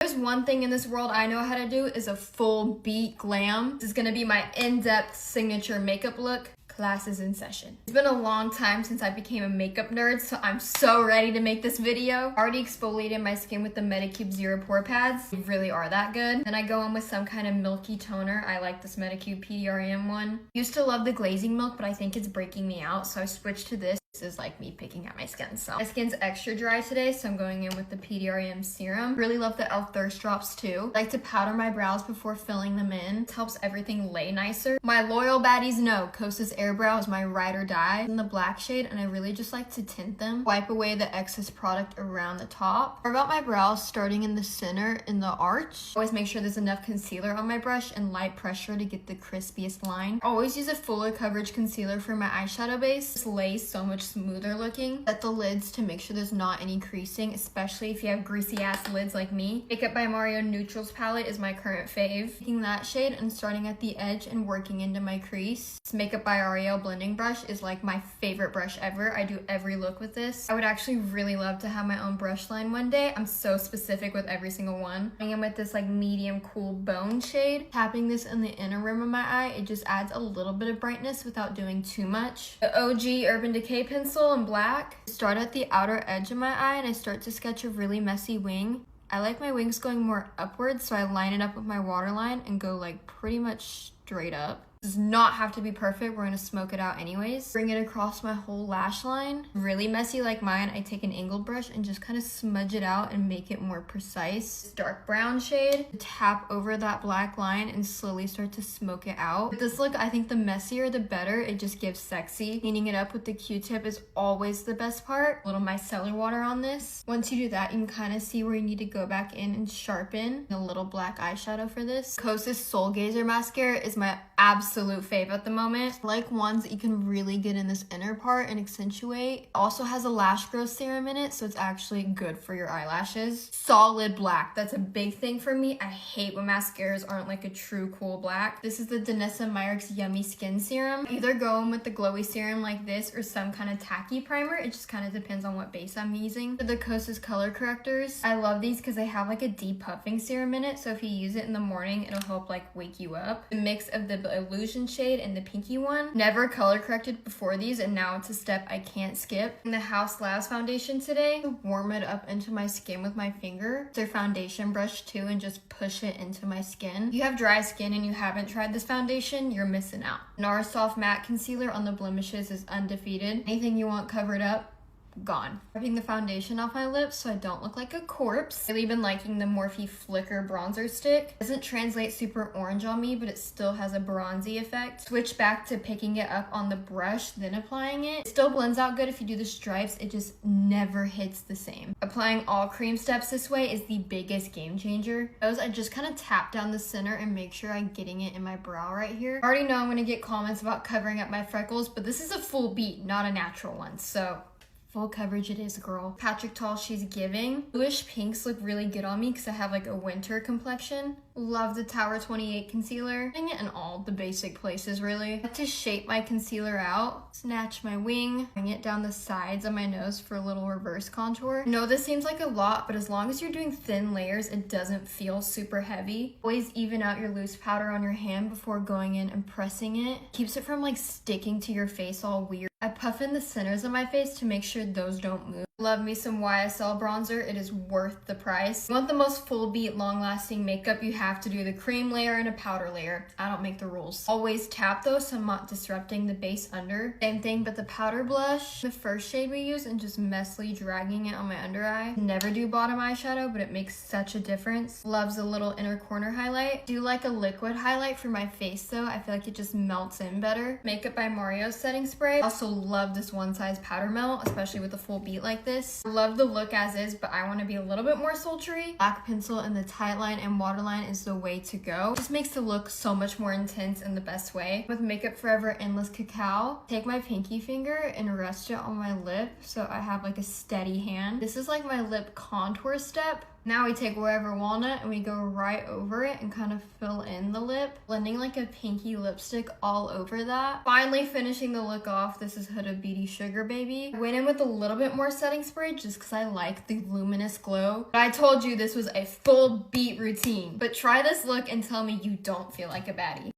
There's one thing in this world I know how to do is a full beat glam. This is gonna be my in-depth signature makeup look. Class is in session. It's been a long time since I became a makeup nerd, so I'm so ready to make this video. Already exfoliated my skin with the Medicube Zero Pore Pads. They really are that good. Then I go in with some kind of milky toner. I like this Medicube PDRM one. Used to love the glazing milk, but I think it's breaking me out, so I switched to this. This is like me picking at my skin. So my skin's extra dry today, so I'm going in with the PDRM serum. Really love the e.l.f. Thirst Drops too. I like to powder my brows before filling them in. It helps everything lay nicer. My loyal baddies know Kosas Air Brow is my ride or die in the black shade, and I really just like to tint them. Wipe away the excess product around the top. Carve out my brows starting in the center in the arch. Always make sure there's enough concealer on my brush and light pressure to get the crispiest line. Always use a fuller coverage concealer for my eyeshadow base. This lays so much smoother looking. Set the lids to make sure there's not any creasing, especially if you have greasy ass lids like me. Makeup by Mario Neutrals palette is my current fave. Taking that shade and starting at the edge and working into my crease. This Makeup by Ariel blending brush is like my favorite brush ever. I do every look with this. I would actually really love to have my own brush line one day. I'm so specific with every single one. Going in with this like medium cool bone shade. Tapping this in the inner rim of my eye, it just adds a little bit of brightness without doing too much. The OG Urban Decay pencil in black. Start at the outer edge of my eye and I start to sketch a really messy wing. I like my wings going more upwards, so I line it up with my waterline and go like pretty much straight up. Does not have to be perfect. We're gonna smoke it out anyways. Bring it across my whole lash line. Really messy like mine, I take an angled brush and just kind of smudge it out and make it more precise. Dark brown shade. Tap over that black line and slowly start to smoke it out. With this look, I think the messier the better. It just gives sexy. Cleaning it up with the Q-tip is always the best part. A little micellar water on this. Once you do that, you can kind of see where you need to go back in and sharpen. A little black eyeshadow for this. Kosas Soul Gazer mascara is my absolute fave at the moment. I like ones that you can really get in this inner part and accentuate. It also has a lash growth serum in it, so it's actually good for your eyelashes. Solid black, that's a big thing for me. I hate when mascaras aren't like a true cool black. This is the Danessa Myricks Yummy Skin Serum. Either go in with the glowy serum like this or some kind of tacky primer. It just kind of depends on what base I'm using. For the Kosas color correctors, I love these because they have like a depuffing serum in it, so if you use it in the morning, it'll help like wake you up. The mix of the Illusion shade and the pinky one. Never color corrected before these, and now it's a step I can't skip. In the House Labs foundation today, warm it up into my skin with my finger. Their foundation brush too, and just push it into my skin. If you have dry skin and you haven't tried this foundation, you're missing out. NARS Soft Matte Concealer on the blemishes is undefeated. Anything you want covered up, gone. Wiping the foundation off my lips so I don't look like a corpse. I've really been liking the Morphe Flicker bronzer stick. Doesn't translate super orange on me, but it still has a bronzy effect. Switch back to picking it up on the brush, then applying it. It still blends out good if you do the stripes. It just never hits the same. Applying all cream steps this way is the biggest game changer. Those I just kind of tap down the center and make sure I'm getting it in my brow right here. I already know I'm gonna get comments about covering up my freckles, but this is a full beat, not a natural one, so full coverage it is, girl. Patrick Tall, she's giving. Bluish pinks look really good on me because I have like a winter complexion. Love the Tower 28 concealer. Putting it in all the basic places, really. I like to shape my concealer out. Snatch my wing. Bring it down the sides of my nose for a little reverse contour. I know this seems like a lot, but as long as you're doing thin layers, it doesn't feel super heavy. Always even out your loose powder on your hand before going in and pressing it. Keeps it from like sticking to your face all weird. I puff in the centers of my face to make sure those don't move. Love me some YSL bronzer. It is worth the price. If you want the most full beat, long lasting makeup, you have to do the cream layer and a powder layer. I don't make the rules. Always tap those so I'm not disrupting the base under. Same thing, but the powder blush, the first shade we use, and just messily dragging it on my under eye. Never do bottom eyeshadow, but it makes such a difference. Loves a little inner corner highlight. Do like a liquid highlight for my face though. I feel like it just melts in better. Makeup by Mario setting spray. Also love this one size powder melt, especially with a full beat like this. Love the look as is, but I want to be a little bit more sultry. Black pencil in the tight line and waterline is the way to go. Just makes the look so much more intense in the best way. With Makeup Forever Endless Cacao, take my pinky finger and rest it on my lip so I have like a steady hand. This is like my lip contour step, Now we take Wherever Walnut and we go right over it and kind of fill in the lip, blending like a pinky lipstick all over that. Finally finishing the look off, this is Huda Beauty Sugar Baby. I went in with a little bit more setting spray just because I like the luminous glow. But I told you this was a full beat routine. But try this look and tell me you don't feel like a baddie.